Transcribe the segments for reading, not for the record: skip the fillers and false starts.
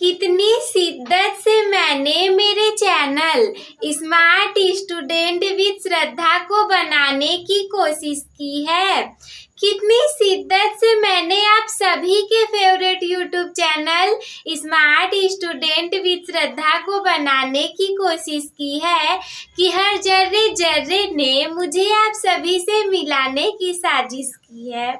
कितनी शिद्दत से मैंने मेरे channel Smart Student with Shraddha को बनाने की कोशिश की है। कितनी शिद्दत से मैंने आप सभी के favourite YouTube channel Smart Student with Shraddha को बनाने की कोशिश की है कि हर जर्रे जर्रे ने मुझे आप सभी से मिलाने की साजिश की है।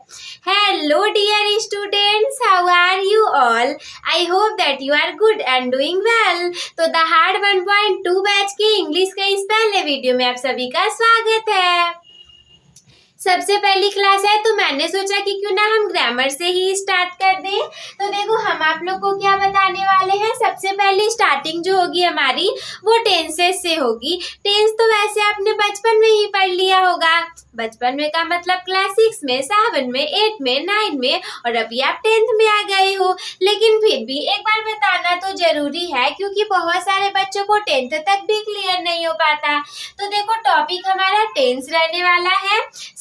Hello dear students, how are you all? I hope that you are good and doing well. तो द हार्ड 1.2 बैच के इंग्लिश के इस पहले वीडियो में आप सभी का स्वागत है। सबसे पहली क्लास है तो मैंने सोचा कि क्यों ना हम ग्रामर से ही स्टार्ट कर दें। तो देखो हम आप लोग को क्या बताने वाले हैं। सबसे पहले स्टार्टिंग जो होगी हमारी वो टेंसेस से होगी। टेंस तो वैसे आपने बचपन में ही पढ़ लिया होगा। बचपन में का मतलब क्लास 6 में, 7 में, 8 में, 9 में और अभी आप 10th में आ गए हो। लेकिन फिर भी एक बार बताना तो जरूरी है क्योंकि बहुत सारे बच्चों को 10th तक भी क्लियर नहीं हो पाता। तो देखो टॉपिक हमारा टेंस रहने वाला है।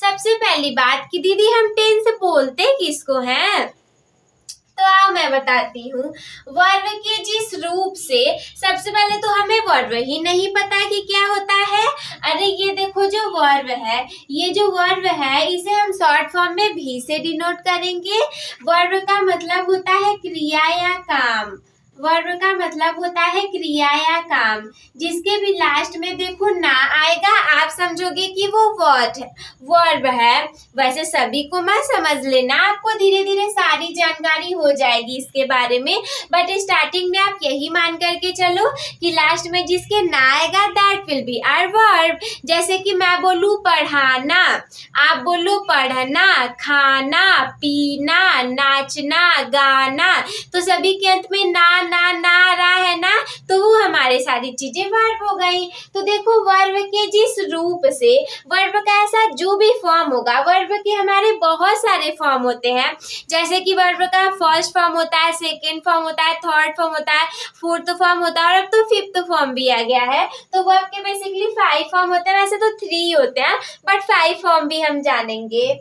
सबसे पहली बात कि दीदी हम टेंस बोलते किसको हैं, तो आओ मैं बताती हूँ। वर्ब के जिस रूप से, सबसे पहले तो हमें वर्ब ही नहीं पता कि क्या होता है। अरे ये देखो जो वर्ब है, ये जो वर्ब है इसे हम शॉर्ट फॉर्म में भी से डिनोट करेंगे। वर्ब का मतलब होता है क्रिया या काम। वर्ब का मतलब होता है क्रिया या काम। जिसके भी लास्ट में देखो ना आएगा आप समझोगे कि वो वर्ब है। वैसे सभी को मत समझ लेना, आपको धीरे धीरे सारी जानकारी हो जाएगी इसके बारे में। बट स्टार्टिंग में आप यही मान करके चलो कि लास्ट में जिसके ना आएगा that will be our verb. जैसे कि मैं बोलूँ पढ़ाना, आप बोलो पढ़ना, खाना, पीना, नाचना, गाना, तो सभी के अंत में ना आ रहा है ना, तो वो हमारे सारी चीजें वर्ब हो गई। तो देखो वर्ब के जिस रूप से, वर्ब का ऐसा जो भी फॉर्म होगा, वर्ब के हमारे बहुत सारे फॉर्म होते हैं। जैसे कि वर्ब का फर्स्ट फॉर्म होता है, सेकंड फॉर्म होता है, थर्ड फॉर्म होता है, फोर्थ फॉर्म होता है और अब तो फिफ्थ फॉर्म भी आ गया है। तो वर्ब के बेसिकली 5 फॉर्म होते हैं। वैसे तो 3 होते हैं बट 5 फॉर्म भी हम जानेंगे।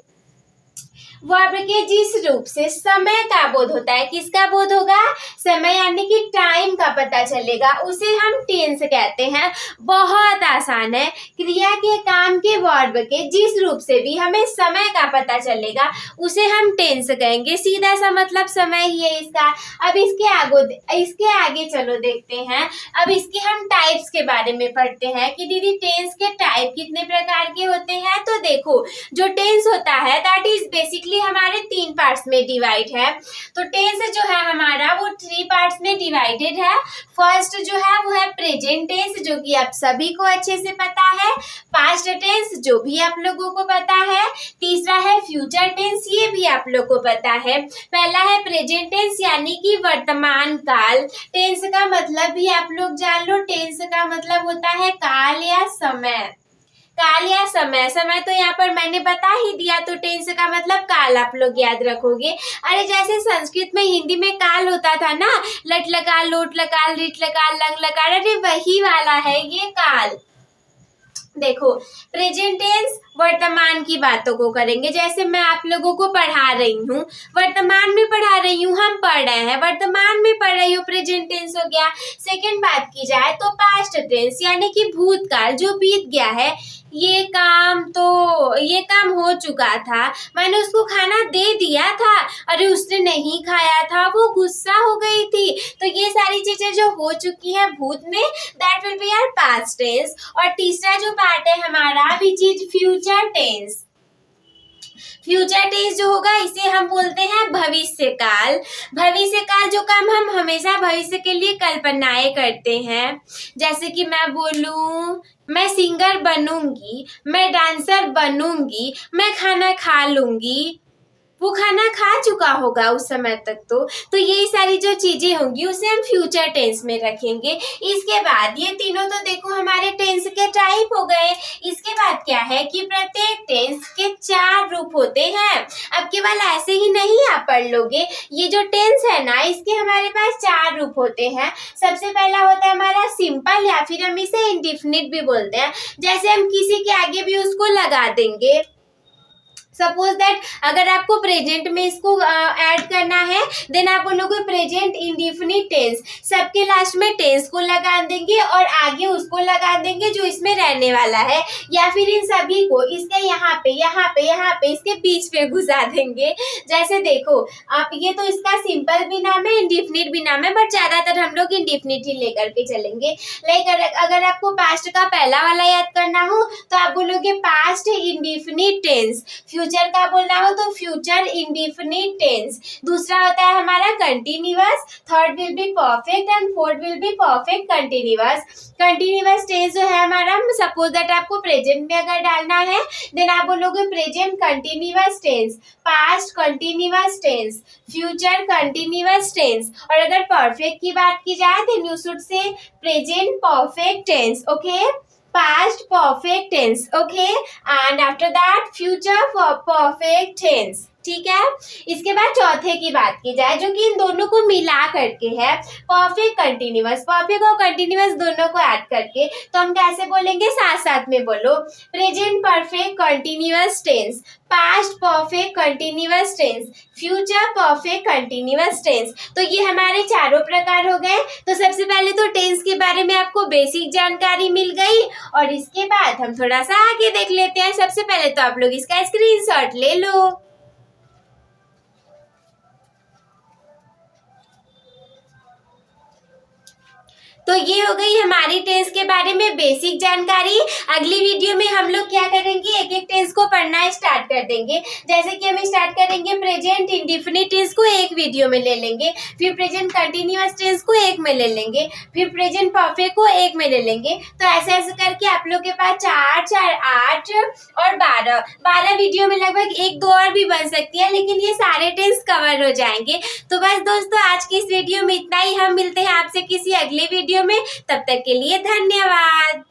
वर्ब के जिस रूप से समय का बोध होता है, किसका बोध होगा? समय यानी कि टाइम का पता चलेगा, उसे हम टेंस कहते हैं। बहुत आसान है। क्रिया के काम के वर्ब के जिस रूप से भी हमें समय का पता चलेगा उसे हम टेंस कहेंगे। सीधा सा मतलब समय ही है इसका। अब इसके आगे चलो देखते हैं। अब इसके हम टाइप्स के बारे में पढ़ते हैं कि दीदी टेंस के टाइप कितने प्रकार के होते हैं। तो देखो जो टेंस होता है दैट इज बेसिकली हमारे 3 पार्ट्स में डिवाइड है। तो टेंस जो है हमारा वो 3 पार्ट्स में डिवाइडेड है। फर्स्ट जो है वो है प्रेजेंट टेंस, जो कि आप सभी को अच्छे से पता है। पास्ट टेंस जो भी आप लोगों को पता है। तीसरा है फ्यूचर टेंस, ये भी आप लोग को पता है। पहला है प्रेजेंट टेंस यानी कि वर्तमान काल। टेंस का मतलब भी आप लोग जान लो। टेंस का मतलब होता है काल या समय। काल या समय, समय तो यहाँ पर मैंने बता ही दिया, तो टेंस का मतलब काल आप लोग याद रखोगे। अरे जैसे संस्कृत में हिंदी में काल होता था ना, लट लकार, लोट लकार, रिट लकार, लंग लकार, अरे वही वाला है ये काल। देखो प्रेजेंट टेंस वर्तमान की बातों को करेंगे। जैसे मैं आप लोगों को पढ़ा रही हूँ, वर्तमान में पढ़ा रही हूँ, हम पढ़ रहे हैं, वर्तमान में पढ़ रही हूँ, प्रेजेंट टेंस हो गया। सेकंड बात की जाए तो पास्ट टेंस यानी कि भूतकाल, जो बीत गया है। ये काम हो चुका था, मैंने उसको खाना दे दिया था, अरे उसने नहीं खाया था, वो गुस्सा हो गई थी। तो ये सारी चीजें जो हो चुकी है भूत में, that will be our past tense. और तीसरा जो पार्ट है हमारा which is future tense. Future tense जो होगा इसे हम बोलते हैं भविष्य काल। भविष्य काल जो काम हम हमेशा भविष्य के लिए कल्पनाएं करते हैं। जैसे कि मैं बोलूं मैं सिंगर बनूंगी, मैं डांसर बनूंगी, मैं खाना खा लूंगी, वो खाना खा चुका होगा उस समय तक। तो यही सारी जो चीजें होंगी उसे हम फ्यूचर टेंस में रखेंगे। इसके बाद ये तीनों तो देखो हमारे टेंस के टाइप हो गए। इसके बाद क्या है कि प्रत्येक टेंस के 4 रूप होते हैं। अब केवल ऐसे ही नहीं आप पढ़ लोगे, ये जो टेंस है ना इसके हमारे पास 4 रूप होते हैं। सबसे पहला होता है हमारा सिंपल, या फिर हम इसे इंडिफिनिट भी बोलते हैं। जैसे हम किसी के आगे भी उसको लगा देंगे। सपोज दैट अगर आपको प्रेजेंट में इसको ऐड करना है, देन आप बोलोगे प्रेजेंट इंडिफिनिट इंडिफिनिट टेंस, सबके लास्ट में टेंस को लगा देंगे और आगे उसको लगा देंगे जो इसमें रहने वाला है, या फिर इन सभी को इसके यहाँ पे इसके बीच में घुसा देंगे। जैसे देखो आप, ये तो इसका सिंपल भी नाम है, इंडिफिनिट भी नाम है, बट ज्यादातर हम लोग इंडिफिनिट ही लेकर के चलेंगे। लेकिन अगर आपको पास्ट का पहला वाला याद करना हो तो आप बोलोगे पास्ट इंडिफिनिट टेंस, फ्यूचर का बोलना हो तो फ्यूचर इंडिफिनिट टेंस। दूसरा होता है हमारा continuous, third will be perfect and fourth will be perfect continuous. Continuous tense जो है हमारा, सपोज दैट आपको प्रेजेंट में अगर डालना है देन आप बोलोगे present continuous tense, past continuous tense, future continuous tense. और अगर परफेक्ट की बात की जाए then you should say present perfect tense, okay, past perfect tense, okay, and after that future for perfect tense, ठीक है। इसके बाद चौथे की बात की जाए जो कि इन दोनों को मिला करके है, परफेक्ट कंटिन्यूअस, परफेक्ट और कंटिन्यूअस दोनों को ऐड करके, तो हम कैसे बोलेंगे, साथ साथ में बोलो, present perfect continuous tense, past perfect continuous tense, future perfect continuous tense. तो ये हमारे चारों प्रकार हो गए। तो सबसे पहले तो टेंस के बारे में आपको बेसिक जानकारी मिल गई, और इसके बाद हम थोड़ा सा आगे देख लेते हैं। सबसे पहले तो आप लोग इसका स्क्रीनशॉट ले लो। तो ये हो गई हमारी टेंस के बारे में बेसिक जानकारी। अगली वीडियो में हम लोग क्या करेंगे, एक एक टेंस को पढ़ना स्टार्ट कर देंगे। जैसे कि हम स्टार्ट करेंगे प्रेजेंट इंडिफिनिट टेंस को एक वीडियो में ले लेंगे, फिर प्रेजेंट कंटिन्यूअस टेंस को एक में ले लेंगे, फिर प्रेजेंट परफेक्ट को एक में ले लेंगे। तो ऐसे ऐसे करके आप लोग के पास 4, 4, 8 और 12 वीडियो में लगभग 1-2 और भी बन सकती है, लेकिन ये सारे टेंस कवर हो जाएंगे। तो बस दोस्तों आज की इस वीडियो में इतना ही। हम मिलते हैं आपसे किसी अगले वीडियो में, तब तक के लिए धन्यवाद।